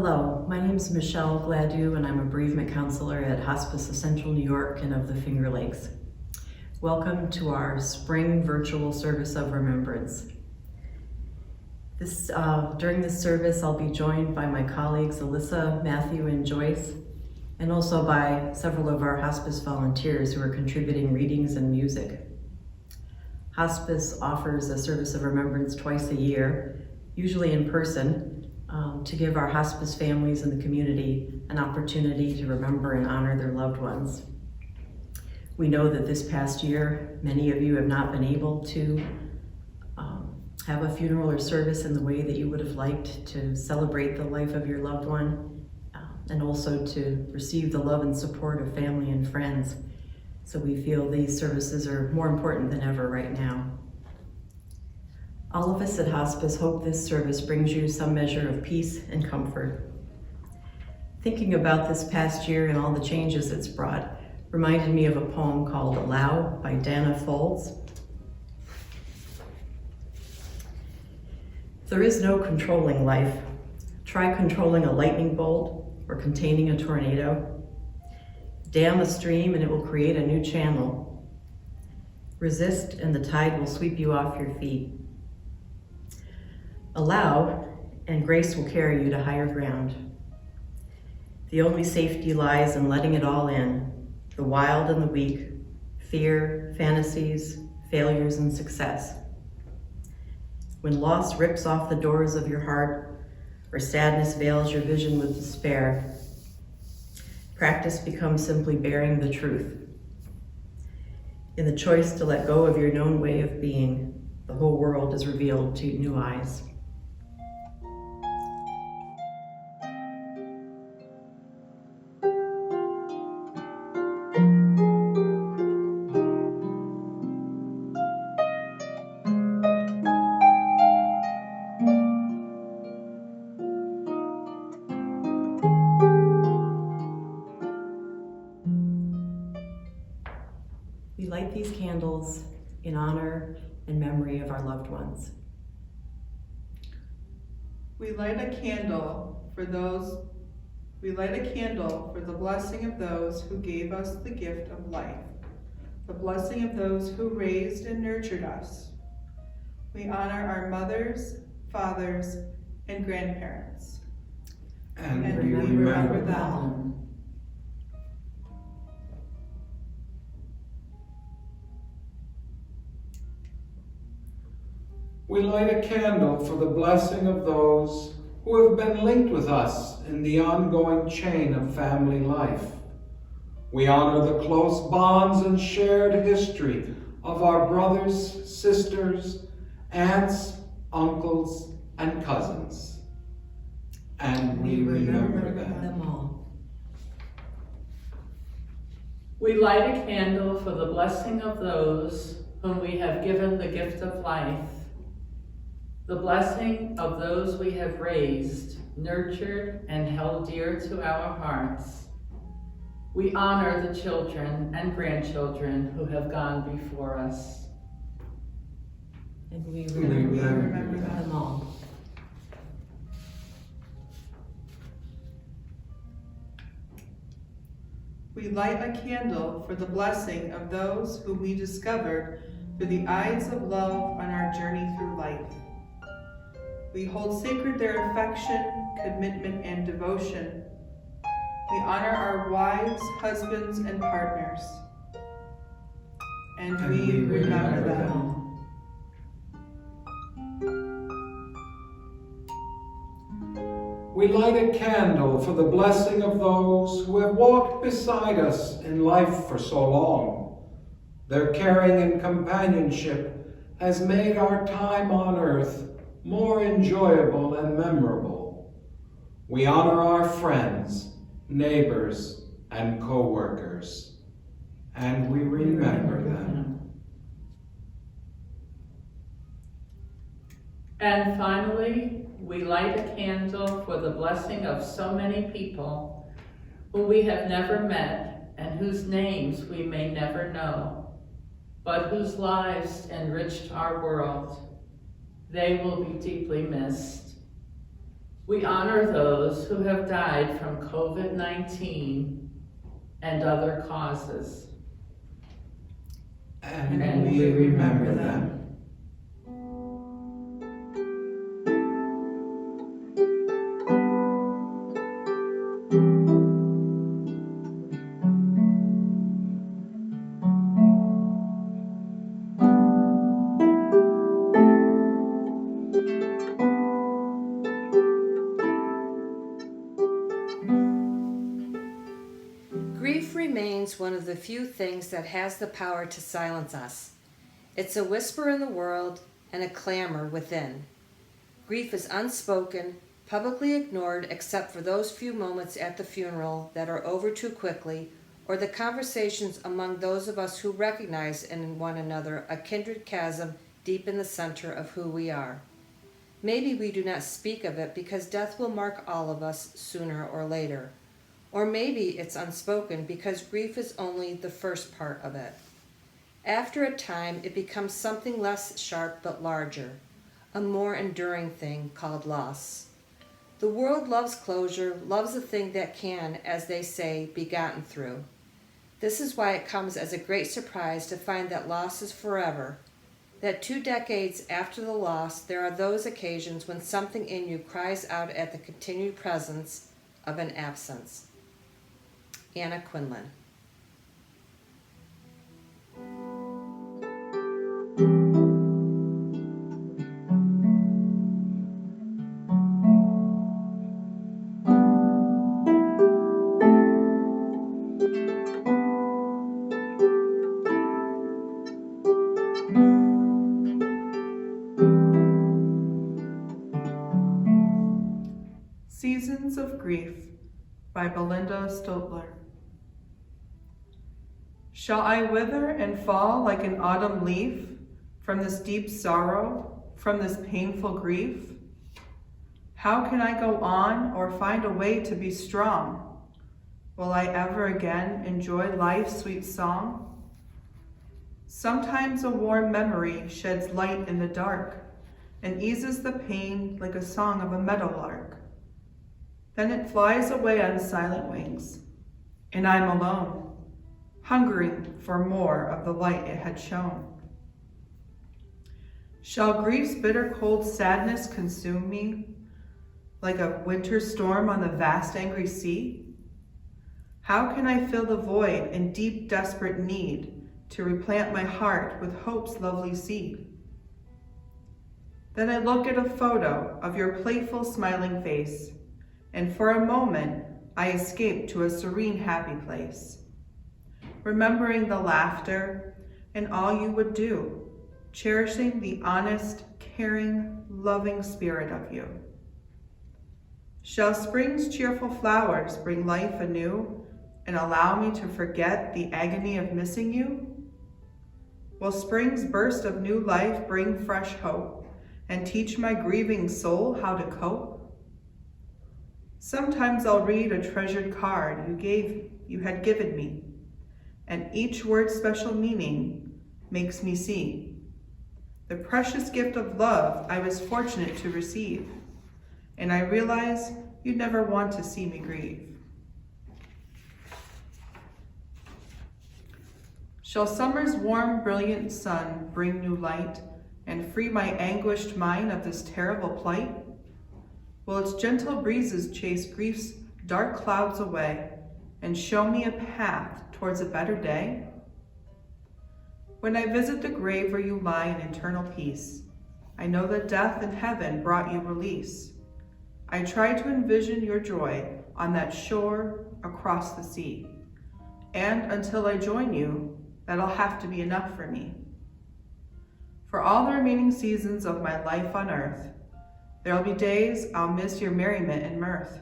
Hello, my name is Michelle Gladue and I'm a bereavement counselor at Hospice of Central New York and of the Finger Lakes. Welcome to our spring virtual service of remembrance. During this service, I'll be joined by my colleagues Alyssa, Matthew, and Joyce, and also by several of our hospice volunteers who are contributing readings and music. Hospice offers a service of remembrance twice a year, usually in person, to give our hospice families and the community an opportunity to remember and honor their loved ones. We know that this past year, many of you have not been able to have a funeral or service in the way that you would have liked to celebrate the life of your loved one, and also to receive the love and support of family and friends. So we feel these services are more important than ever right now. All of us at Hospice hope this service brings you some measure of peace and comfort. Thinking about this past year and all the changes it's brought reminded me of a poem called Allow by Dana Folds. There is no controlling life. Try controlling a lightning bolt or containing a tornado. Dam a stream and it will create a new channel. Resist and the tide will sweep you off your feet. Allow, and grace will carry you to higher ground. The only safety lies in letting it all in, the wild and the weak, fear, fantasies, failures, and success. When loss rips off the doors of your heart, or sadness veils your vision with despair, practice becomes simply bearing the truth. In the choice to let go of your known way of being, the whole world is revealed to new eyes. We light these candles in honor and memory of our loved ones. We light a candle for the blessing of those who gave us the gift of life, the blessing of those who raised and nurtured us. We honor our mothers, fathers, and grandparents. And we remember them. We light a candle for the blessing of those who have been linked with us in the ongoing chain of family life. We honor the close bonds and shared history of our brothers, sisters, aunts, uncles, and cousins. And we remember them all. We light a candle for the blessing of those whom we have given the gift of life, the blessing of those we have raised, nurtured, and held dear to our hearts. We honor the children and grandchildren who have gone before us. And we remember them all. We light a candle for the blessing of those whom we discovered through the eyes of love on our journey through life. We hold sacred their affection, commitment, and devotion. We honor our wives, husbands, and partners. And we remember them. We light a candle for the blessing of those who have walked beside us in life for so long. Their caring and companionship has made our time on earth more enjoyable and memorable. We honor our friends, neighbors, and co-workers, and we remember them. And finally, we light a candle for the blessing of so many people who we have never met and whose names we may never know, but whose lives enriched our world. They will be deeply missed. We honor those who have died from COVID-19 and other causes. And we remember them. Grief remains one of the few things that has the power to silence us. It's a whisper in the world and a clamor within. Grief is unspoken, publicly ignored except for those few moments at the funeral that are over too quickly, or the conversations among those of us who recognize in one another a kindred chasm deep in the center of who we are. Maybe we do not speak of it because death will mark all of us sooner or later. Or maybe it's unspoken because grief is only the first part of it. After a time, it becomes something less sharp but larger, a more enduring thing called loss. The world loves closure, loves a thing that can, as they say, be gotten through. This is why it comes as a great surprise to find that loss is forever, that 2 decades after the loss, there are those occasions when something in you cries out at the continued presence of an absence. Anna Quinlan. Seasons of Grief by Belinda Stotler. Shall I wither and fall like an autumn leaf from this deep sorrow, from this painful grief? How can I go on or find a way to be strong? Will I ever again enjoy life's sweet song? Sometimes a warm memory sheds light in the dark and eases the pain like a song of a meadowlark. Then it flies away on silent wings, and I'm alone, hungering for more of the light it had shown. Shall grief's bitter cold sadness consume me like a winter storm on the vast angry sea? How can I fill the void in deep desperate need to replant my heart with hope's lovely seed? Then I look at a photo of your playful smiling face, and for a moment I escape to a serene happy place, remembering the laughter and all you would do, cherishing the honest, caring, loving spirit of you. Shall spring's cheerful flowers bring life anew and allow me to forget the agony of missing you? Will spring's burst of new life bring fresh hope and teach my grieving soul how to cope? Sometimes I'll read a treasured card you had given me, and each word's special meaning makes me see the precious gift of love I was fortunate to receive, and I realize you'd never want to see me grieve. Shall summer's warm, brilliant sun bring new light and free my anguished mind of this terrible plight? Will its gentle breezes chase grief's dark clouds away and show me a path towards a better day? When I visit the grave where you lie in eternal peace, I know that death and heaven brought you release. I try to envision your joy on that shore across the sea, and until I join you, that'll have to be enough for me. For all the remaining seasons of my life on earth, there'll be days I'll miss your merriment and mirth,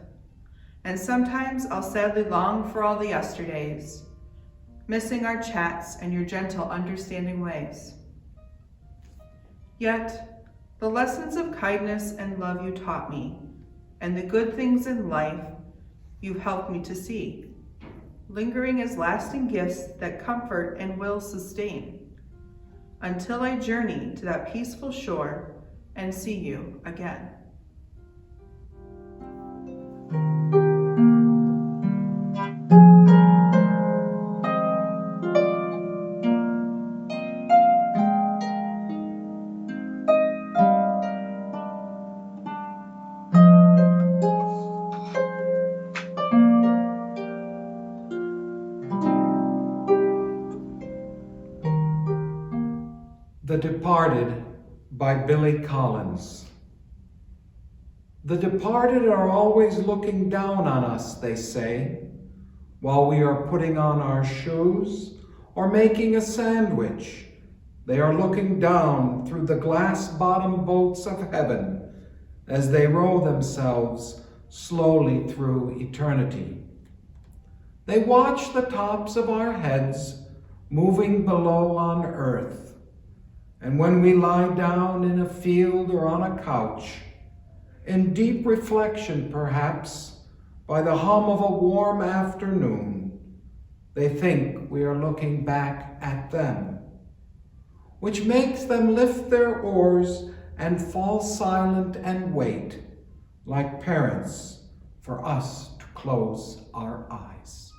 and sometimes I'll sadly long for all the yesterdays, missing our chats and your gentle, understanding ways. Yet, the lessons of kindness and love you taught me, and the good things in life you've helped me to see, lingering as lasting gifts that comfort and will sustain, until I journey to that peaceful shore and see you again. The Departed by Billy Collins. The departed are always looking down on us, they say, while we are putting on our shoes or making a sandwich. They are looking down through the glass-bottom boats of heaven as they row themselves slowly through eternity. They watch the tops of our heads moving below on earth, and when we lie down in a field or on a couch, in deep reflection perhaps, by the hum of a warm afternoon, they think we are looking back at them, which makes them lift their oars and fall silent and wait, like parents, for us to close our eyes.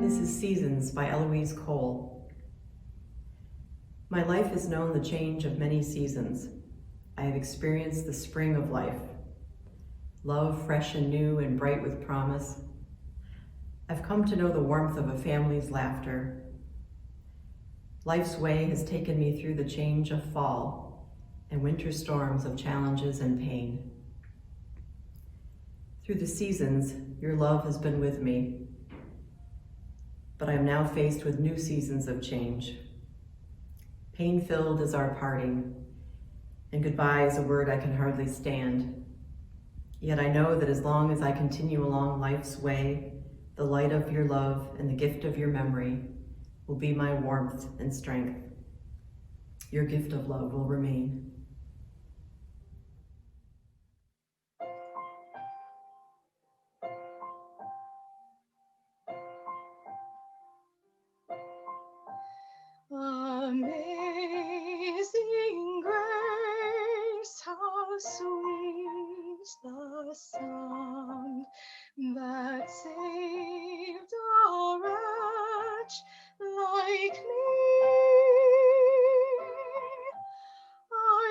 This is Seasons by Eloise Cole. My life has known the change of many seasons. I have experienced the spring of life, love fresh and new and bright with promise. I've come to know the warmth of a family's laughter. Life's way has taken me through the change of fall and winter storms of challenges and pain. Through the seasons, your love has been with me, but I am now faced with new seasons of change. Pain-filled is our parting, and goodbye is a word I can hardly stand. Yet I know that as long as I continue along life's way, the light of your love and the gift of your memory will be my warmth and strength. Your gift of love will remain. Amazing grace, how sweet the sound that saved a wretch like me. I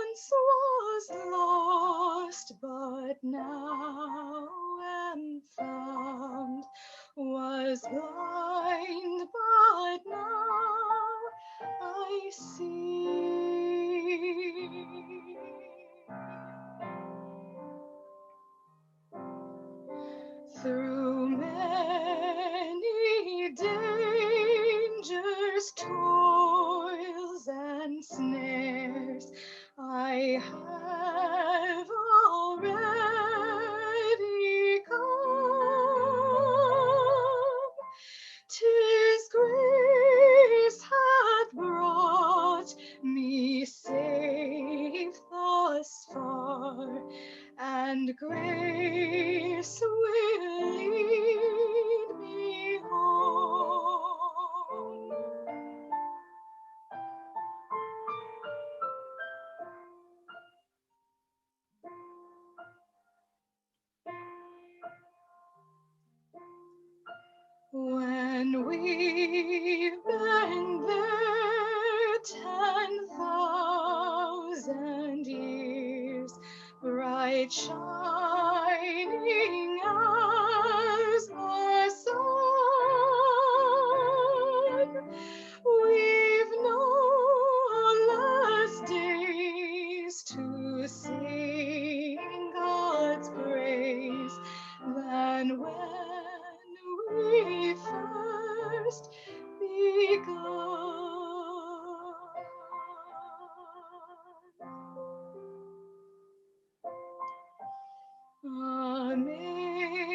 once was lost, but now am found, was blind, but now I see. Through many dangers, toils, and snares, I have already come. 'Tis grace hath brought me safe thus far, and grace will lead me home. When we've been there 10,000 years, bright shining as the sun, we've no less days to sing God's praise than when we first begun. Amazing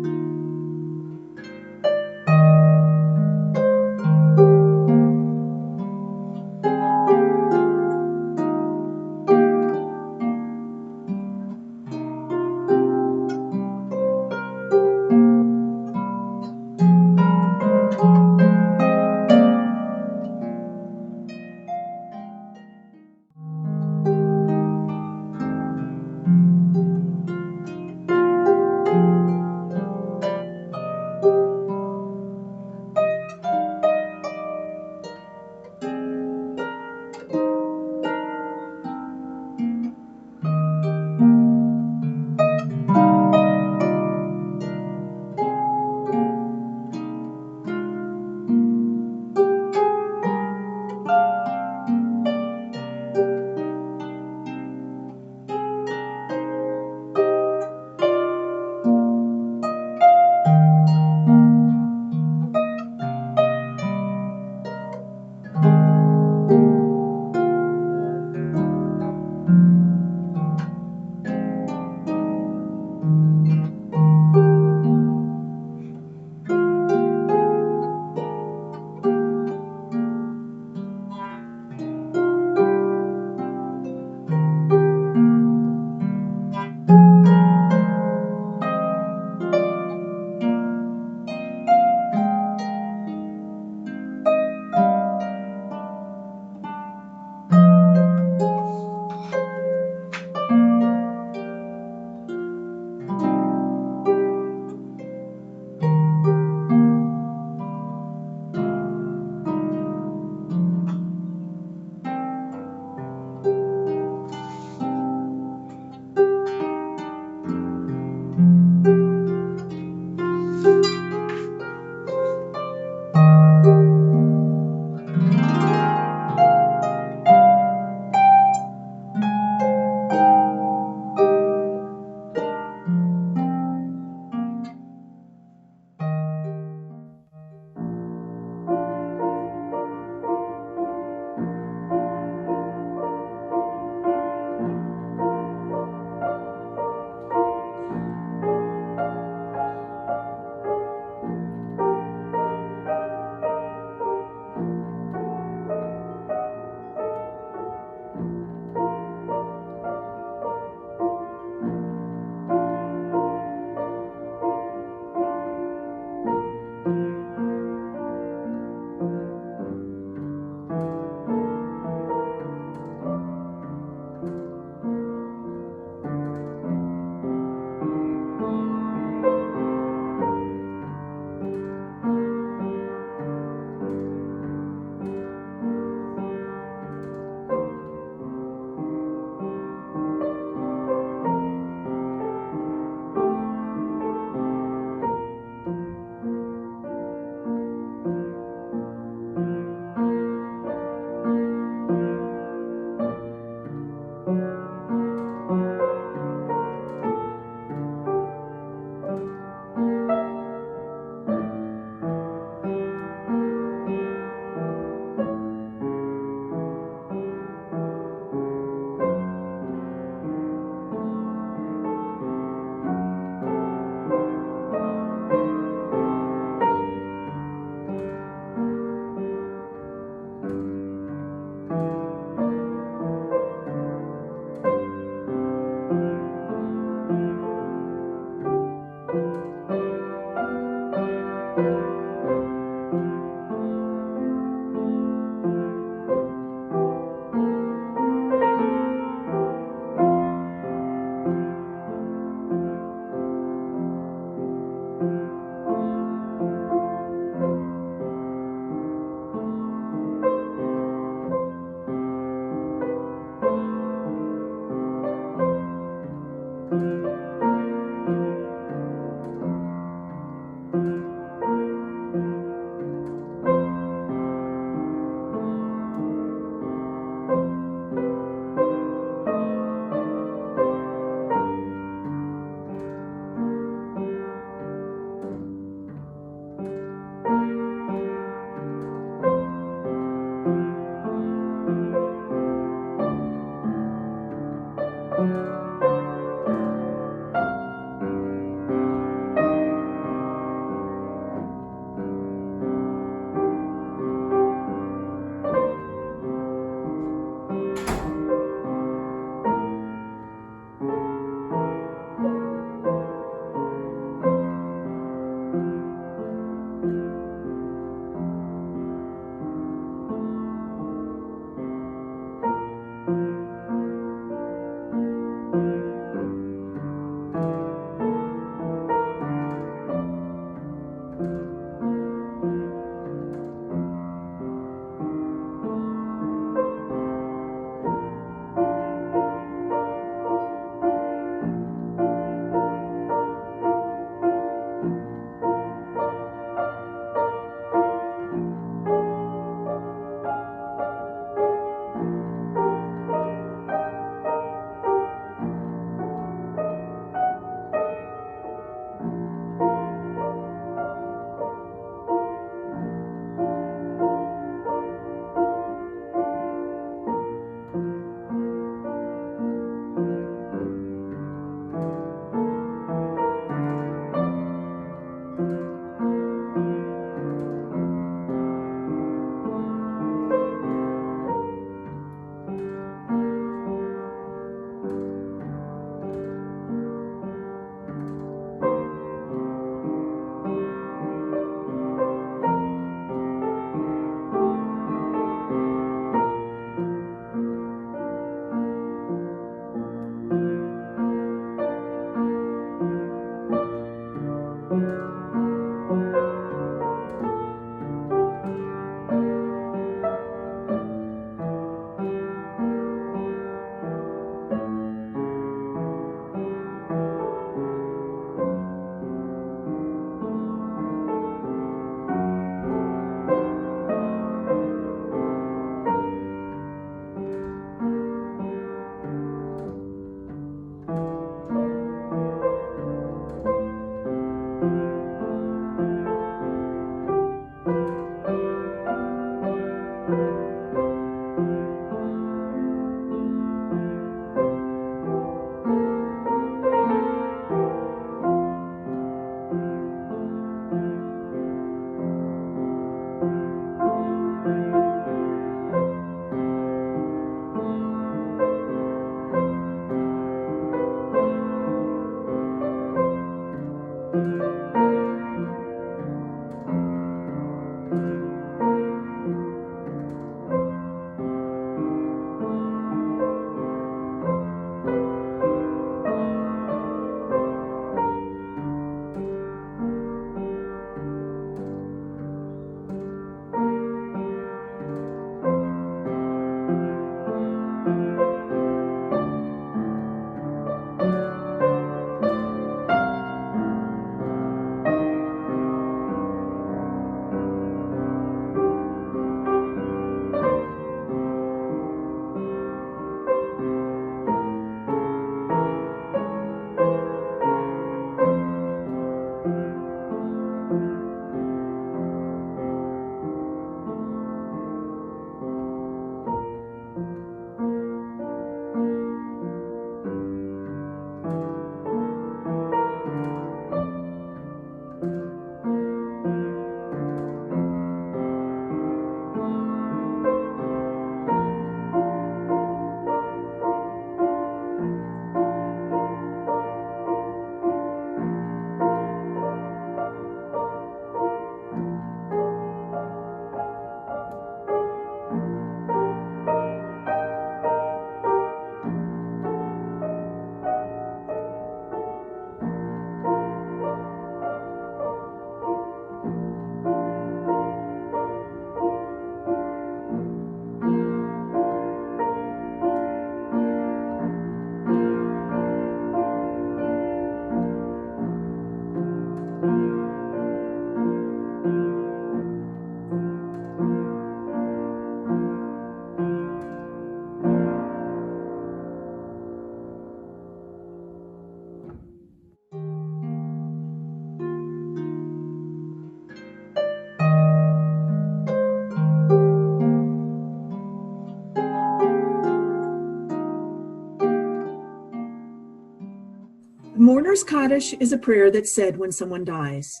Mourner's Kaddish is a prayer that's said when someone dies.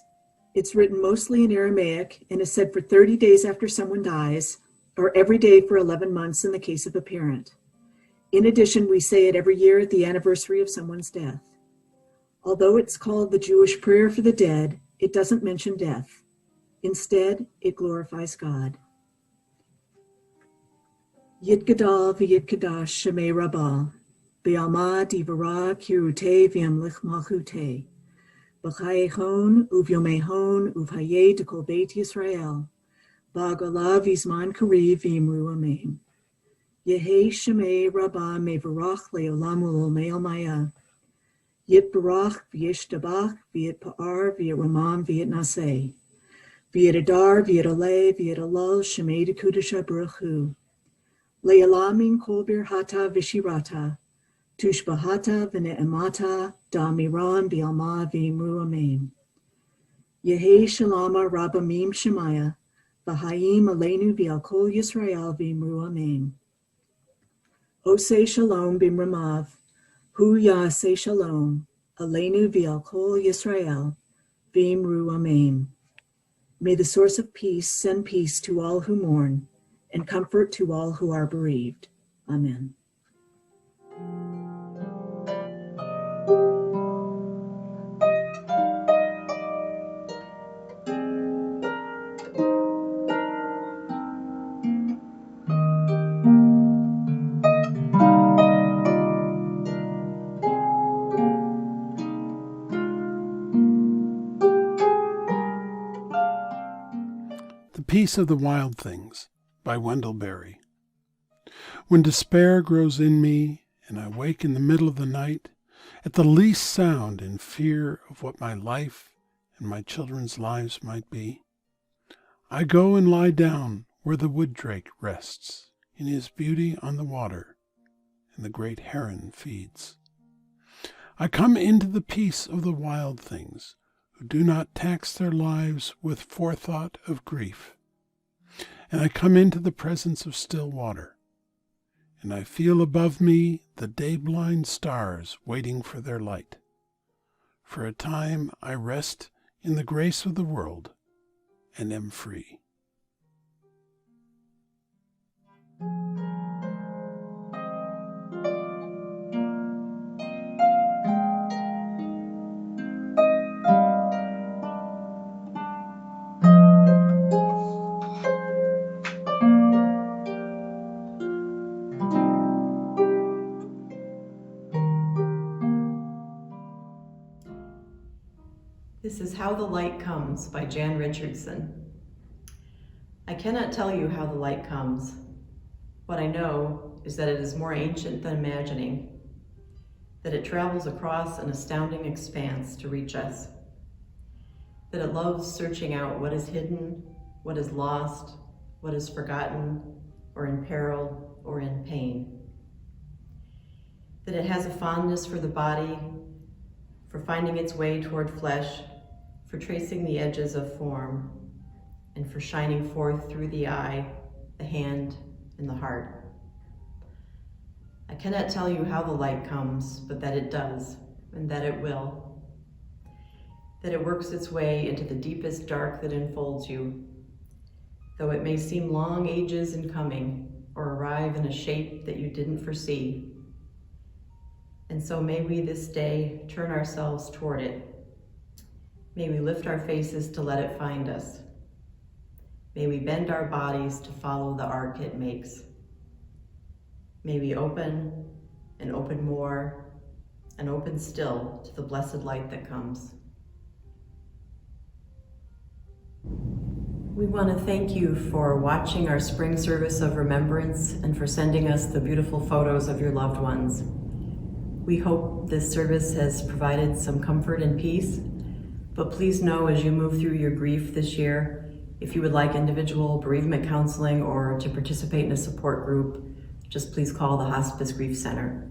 It's written mostly in Aramaic and is said for 30 days after someone dies, or every day for 11 months in the case of a parent. In addition, we say it every year at the anniversary of someone's death. Although it's called the Jewish prayer for the dead, it doesn't mention death. Instead, it glorifies God. Yitgadal v'yitkadash shemei Rabbah, B'alma divara kirute v'yamlich malchute, B'chayehon uv'yomehon uv'hayeh dekol Beit Yisrael, Ba'agala v'zman kariv v'yimru amen. Yehei shemei Rabbah mevarach le'olam u'olmei maya, Yitbarach v'yishtabach v'yitpa'ar v'yiramam v'yitnaseh, V'yitadar v'yitaleh v'yitalal shemei dekudesha baruch hu, Le'alamin kol birhata v'shirata, Tushbahata v'ne'emata da'amiran b'alma v'imru amen. Yehei shalama rabamim shemaya, v'hayim aleinu v'al kol Yisrael v'imru amen. Osei shalom b'mramav, hu ya'aseh shalom, aleinu v'al kol Yisrael v'imru amen. May the source of peace send peace to all who mourn, and comfort to all who are bereaved. Amen. The Peace of the Wild Things by Wendell Berry. When despair grows in me and I wake in the middle of the night, at the least sound in fear of what my life and my children's lives might be, I go and lie down where the wood drake rests in his beauty on the water and the great heron feeds. I come into the peace of the wild things who do not tax their lives with forethought of grief. And I come into the presence of still water, and I feel above me the day-blind stars waiting for their light. For a time I rest in the grace of the world and am free. This is How the Light Comes by Jan Richardson. I cannot tell you how the light comes. What I know is that it is more ancient than imagining, that it travels across an astounding expanse to reach us, that it loves searching out what is hidden, what is lost, what is forgotten, or in peril, or in pain, that it has a fondness for the body, for finding its way toward flesh, for tracing the edges of form, and for shining forth through the eye, the hand, and the heart. I cannot tell you how the light comes, but that it does, and that it will. That it works its way into the deepest dark that enfolds you, though it may seem long ages in coming, or arrive in a shape that you didn't foresee. And so may we this day turn ourselves toward it. May we lift our faces to let it find us. May we bend our bodies to follow the arc it makes. May we open and open more and open still to the blessed light that comes. We want to thank you for watching our spring service of remembrance and for sending us the beautiful photos of your loved ones. We hope this service has provided some comfort and peace, but please know as you move through your grief this year, if you would like individual bereavement counseling or to participate in a support group, just please call the Hospice Grief Center.